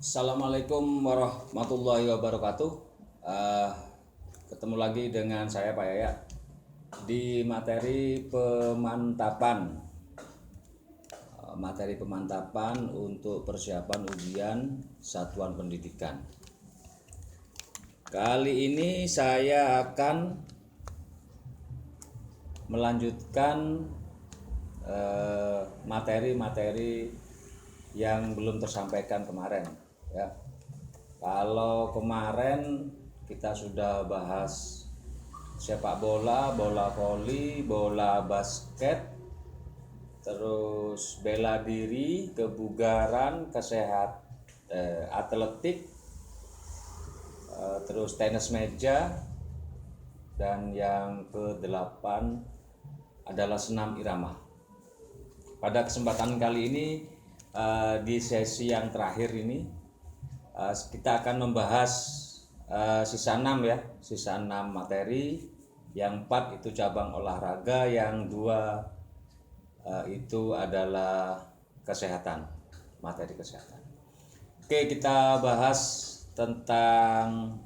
Assalamualaikum warahmatullahi wabarakatuh. Eh, Ketemu lagi dengan saya Pak Yaya di materi pemantapan untuk persiapan ujian satuan pendidikan. Kali ini saya akan melanjutkan materi-materi yang belum tersampaikan kemarin ya. Kalau kemarin kita sudah bahas sepak bola, bola voli, bola basket, terus bela diri, kebugaran, atletik, terus tenis meja, dan yang ke-8 adalah senam irama. Pada kesempatan kali ini di sesi yang terakhir ini kita akan membahas sisa 6 ya, sisa 6 materi. Yang 4 itu cabang olahraga, yang 2 itu adalah kesehatan, materi kesehatan. Oke, kita bahas tentang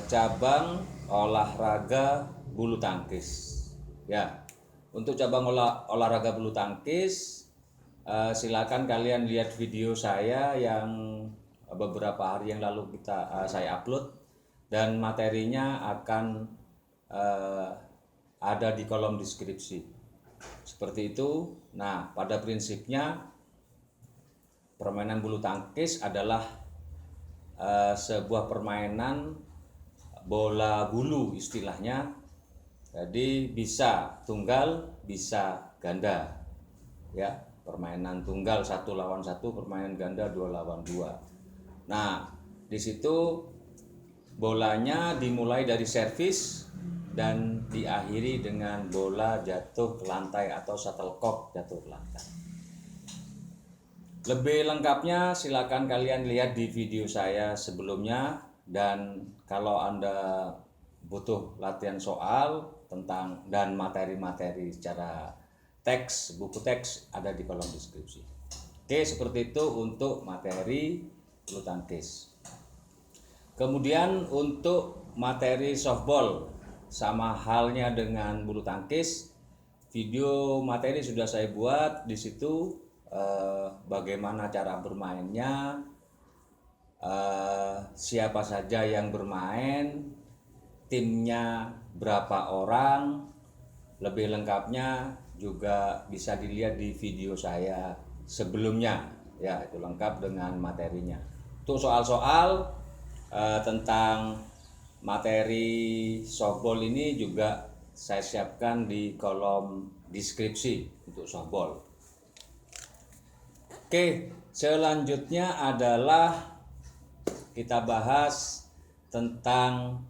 cabang olahraga bulu tangkis. Ya, untuk cabang olahraga bulu tangkis, silakan kalian lihat video saya yang beberapa hari yang lalu saya upload, dan materinya akan ada di kolom deskripsi. Seperti itu. Nah, pada prinsipnya permainan bulu tangkis adalah sebuah permainan bola bulu istilahnya. Jadi bisa tunggal, bisa ganda. Ya, permainan tunggal 1 lawan 1, permainan ganda 2 lawan 2. Nah, di situ bolanya dimulai dari servis dan diakhiri dengan bola jatuh ke lantai atau shuttlecock jatuh ke lantai. Lebih lengkapnya silakan kalian lihat di video saya sebelumnya, dan kalau Anda butuh latihan soal tentang dan materi-materi secara teks, buku teks ada di kolom deskripsi. Oke, seperti itu untuk materi bulu tangkis. Kemudian untuk materi softball, sama halnya dengan bulu tangkis, video materi sudah saya buat. Di situ bagaimana cara bermainnya, siapa saja yang bermain, timnya berapa orang. Lebih lengkapnya juga bisa dilihat di video saya sebelumnya ya, itu lengkap dengan materinya. Untuk soal-soal tentang materi softball ini juga saya siapkan di kolom deskripsi untuk softball. Oke, selanjutnya adalah kita bahas tentang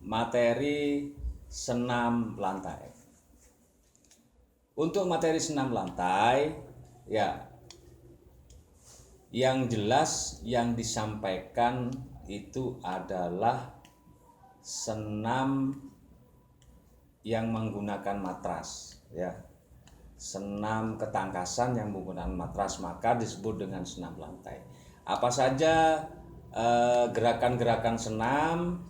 materi senam lantai. Untuk materi senam lantai ya, yang jelas yang disampaikan itu adalah senam yang menggunakan matras ya. Senam ketangkasan yang menggunakan matras, maka disebut dengan senam lantai. Apa saja gerakan-gerakan senam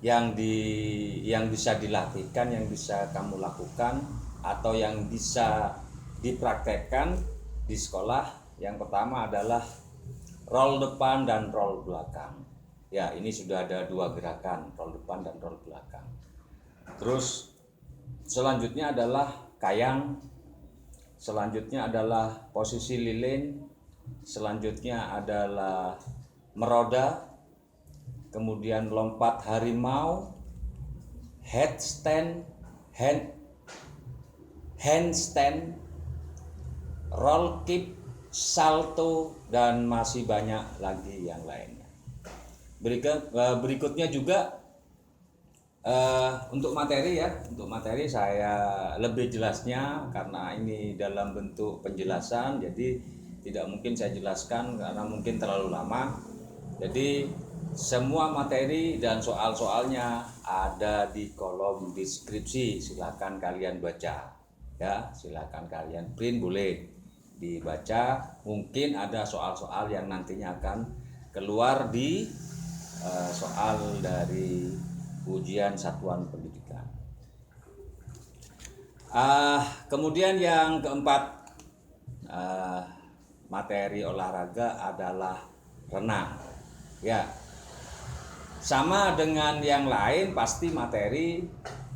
yang bisa dilatihkan, yang bisa kamu lakukan atau yang bisa dipraktekkan di sekolah. Yang pertama adalah roll depan dan roll belakang. Ya, ini sudah ada 2 gerakan, roll depan dan roll belakang. Terus selanjutnya adalah kayang, selanjutnya adalah posisi lilin, selanjutnya adalah meroda, kemudian lompat harimau, handstand, roll keep, salto, dan masih banyak lagi yang lainnya. Berikutnya juga untuk materi ya, untuk materi saya lebih jelasnya karena ini dalam bentuk penjelasan, jadi tidak mungkin saya jelaskan karena mungkin terlalu lama. Jadi semua materi dan soal-soalnya ada di kolom deskripsi, silakan kalian baca. Ya, silakan kalian print, boleh dibaca. Mungkin ada soal-soal yang nantinya akan keluar di soal dari ujian satuan pendidikan. Kemudian yang keempat, materi olahraga adalah renang. Ya, sama dengan yang lain, pasti materi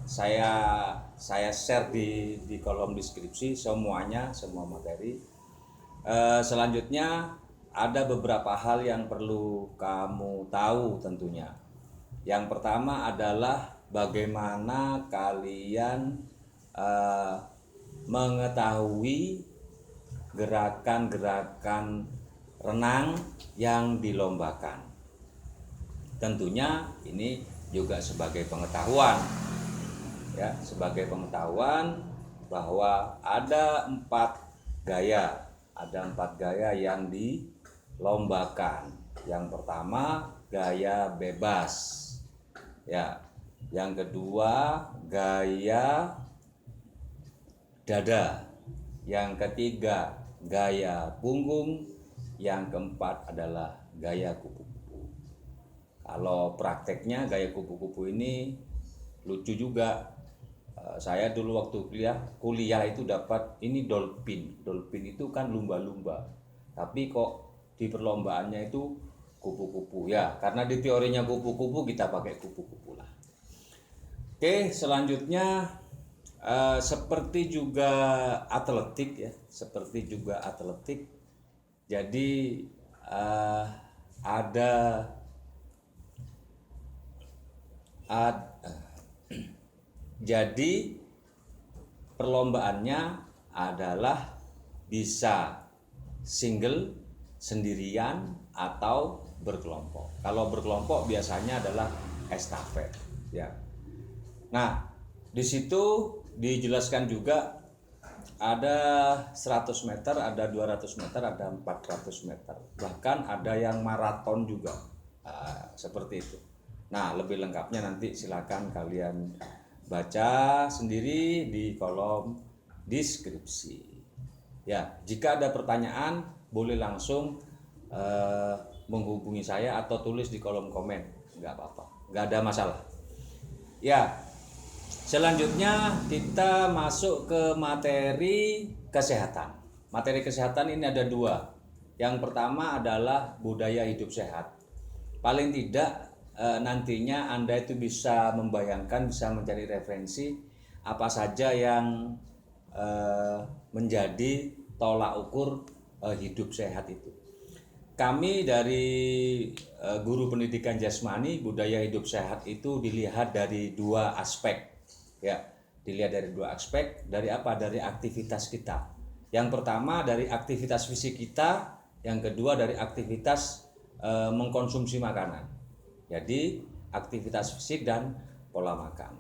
saya share di kolom deskripsi semuanya, semua materi. Selanjutnya ada beberapa hal yang perlu kamu tahu tentunya. Yang pertama adalah bagaimana kalian mengetahui gerakan-gerakan renang yang dilombakan. Tentunya ini juga sebagai pengetahuan, ya, sebagai pengetahuan bahwa ada 4 gaya yang dilombakan. Yang pertama gaya bebas, ya. Yang kedua gaya dada, yang ketiga gaya punggung, yang keempat adalah gaya kupu-kupu. Kalau prakteknya gaya kupu-kupu ini lucu juga. Saya dulu waktu kuliah itu dapat ini dolphin. Dolphin itu kan lumba-lumba. Tapi kok di perlombaannya itu kupu-kupu, ya. Karena di teorinya kupu-kupu, kita pakai kupu-kupu lah. Oke, selanjutnya seperti juga atletik, ya, seperti juga atletik. Jadi ada jadi perlombaannya adalah bisa single, sendirian, atau berkelompok. Kalau berkelompok biasanya adalah estafet, ya. Nah, di situ dijelaskan juga ada 100 meter, ada 200 meter, ada 400 meter. Bahkan ada yang maraton juga. Seperti itu. Nah, lebih lengkapnya nanti silakan kalian baca sendiri di kolom deskripsi. Ya, jika ada pertanyaan boleh langsung menghubungi saya atau tulis di kolom komen. Nggak apa-apa, nggak ada masalah. Ya, selanjutnya kita masuk ke materi kesehatan. Materi kesehatan ini ada 2. Yang pertama adalah budaya hidup sehat. Paling tidak nantinya Anda itu bisa membayangkan, bisa mencari referensi apa saja yang menjadi tolak ukur hidup sehat itu. Kami dari guru pendidikan jasmani, budaya hidup sehat itu dilihat dari 2 aspek, ya. Dilihat dari 2 aspek. Dari apa? Dari aktivitas kita. Yang pertama dari aktivitas fisik kita, yang kedua dari aktivitas mengkonsumsi makanan. Jadi aktivitas fisik dan pola makan.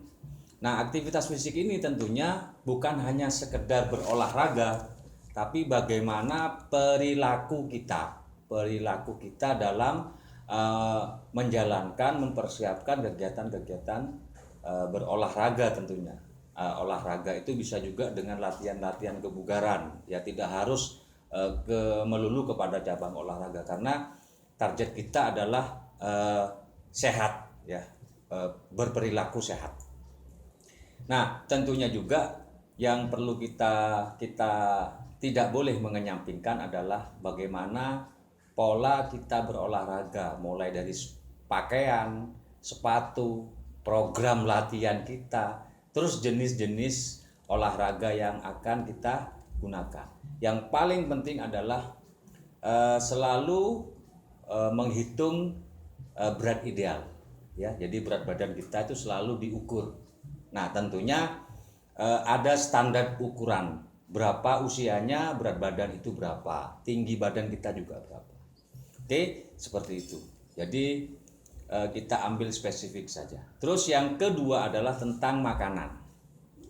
Nah, aktivitas fisik ini tentunya bukan hanya sekedar berolahraga, tapi bagaimana perilaku kita dalam menjalankan, mempersiapkan kegiatan-kegiatan berolahraga tentunya. Olahraga itu bisa juga dengan latihan-latihan kebugaran, ya, tidak harus melulu kepada cabang olahraga, karena target kita adalah sehat, ya, berperilaku sehat. Nah, tentunya juga yang perlu kita tidak boleh mengenyampingkan adalah bagaimana pola kita berolahraga, mulai dari pakaian, sepatu, program latihan kita, terus jenis-jenis olahraga yang akan kita gunakan. Yang paling penting adalah selalu menghitung berat ideal, ya. Jadi berat badan kita itu selalu diukur. Nah, tentunya ada standar ukuran berapa usianya, berat badan itu berapa, tinggi badan kita juga berapa. Oke, seperti itu. Jadi kita ambil spesifik saja. Terus yang kedua adalah tentang makanan.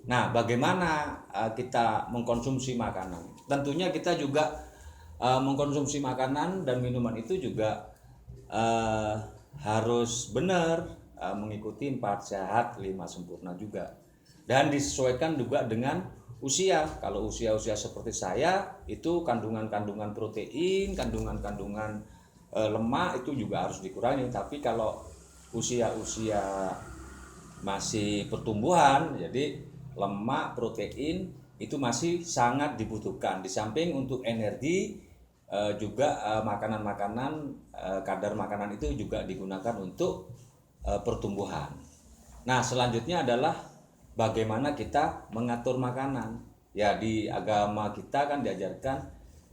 Nah, bagaimana kita mengkonsumsi makanan? Tentunya kita juga mengkonsumsi makanan dan minuman itu juga harus benar, mengikuti 4 sehat 5 sempurna juga, dan disesuaikan juga dengan usia. Kalau usia-usia seperti saya itu kandungan-kandungan protein, kandungan-kandungan lemak itu juga harus dikurangi. Tapi kalau usia-usia masih pertumbuhan, jadi lemak, protein itu masih sangat dibutuhkan. Di samping untuk energi juga makanan-makanan, kadar makanan itu juga digunakan untuk pertumbuhan. Nah, selanjutnya adalah bagaimana kita mengatur makanan. Ya, di agama kita kan diajarkan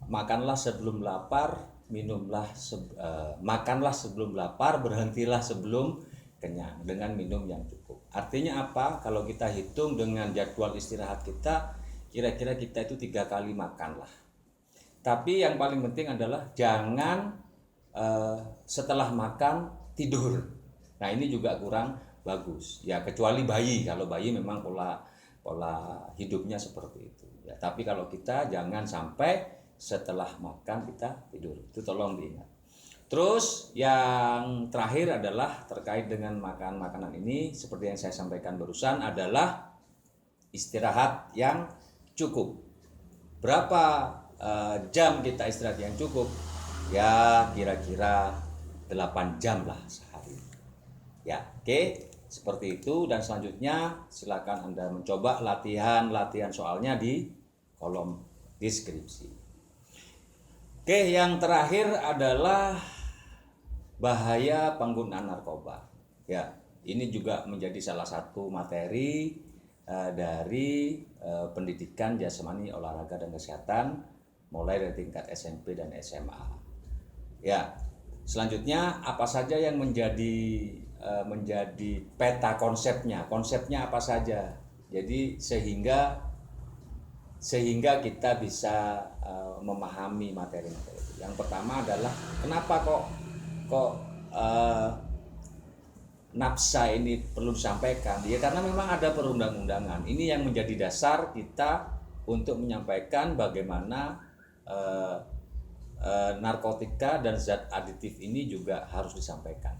makanlah sebelum lapar, makanlah sebelum lapar, berhentilah sebelum kenyang dengan minum yang cukup. Artinya apa? Kalau kita hitung dengan jadwal istirahat kita, kira-kira kita itu 3 kali makan lah. Tapi yang paling penting adalah jangan setelah makan tidur. Nah, ini juga kurang bagus. Ya, kecuali bayi. Kalau bayi memang pola hidupnya seperti itu. Ya, tapi kalau kita jangan sampai setelah makan kita tidur. Itu tolong diingat. Terus yang terakhir adalah terkait dengan makanan ini, seperti yang saya sampaikan barusan, adalah istirahat yang cukup. Berapa jam kita istirahat yang cukup? Ya, kira-kira 8 jam lah sehari. Ya, oke, seperti itu. Dan selanjutnya silakan Anda mencoba latihan soalnya di kolom deskripsi. Oke, yang terakhir adalah bahaya penggunaan narkoba. Ya, ini juga menjadi salah satu materi dari pendidikan jasmani, olahraga dan kesehatan mulai dari tingkat SMP dan SMA. Ya, selanjutnya apa saja yang menjadi peta konsepnya apa saja. Jadi sehingga kita bisa memahami materi-materi itu. Yang pertama adalah kenapa kok nafsa ini perlu disampaikan? Ya karena memang ada perundang-undangan. Ini yang menjadi dasar kita untuk menyampaikan bagaimana narkotika dan zat aditif ini juga harus disampaikan.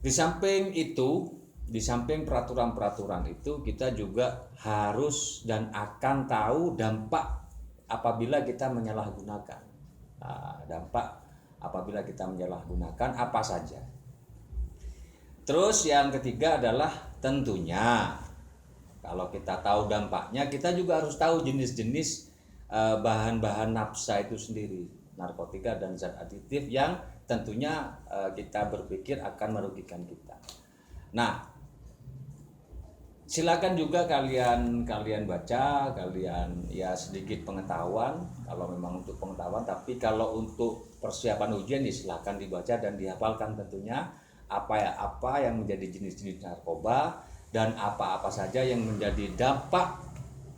Di samping itu, di samping peraturan-peraturan itu, kita juga harus dan akan tahu dampak apabila kita menyalahgunakan. Dampak apabila kita menyalahgunakan apa saja. Terus yang ketiga adalah tentunya kalau kita tahu dampaknya, kita juga harus tahu jenis-jenis bahan-bahan nafsa itu sendiri, narkotika dan zat aditif yang tentunya kita berpikir akan merugikan kita. Nah, silakan juga kalian baca, kalian ya sedikit pengetahuan kalau memang untuk pengetahuan, tapi kalau untuk persiapan ujian ya silakan dibaca dan dihafalkan tentunya apa yang menjadi jenis-jenis narkoba dan apa-apa saja yang menjadi dampak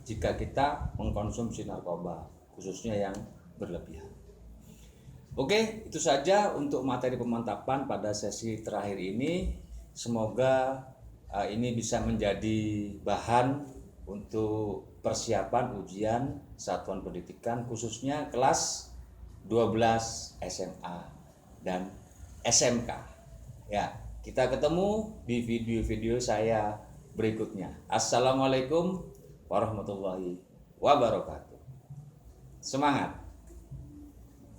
jika kita mengkonsumsi narkoba, khususnya yang berlebihan. Oke, itu saja untuk materi pemantapan pada sesi terakhir ini. Semoga ini bisa menjadi bahan untuk persiapan ujian satuan pendidikan, khususnya kelas 12 SMA dan SMK. Ya, kita ketemu di video-video saya berikutnya. Assalamualaikum warahmatullahi wabarakatuh. Semangat!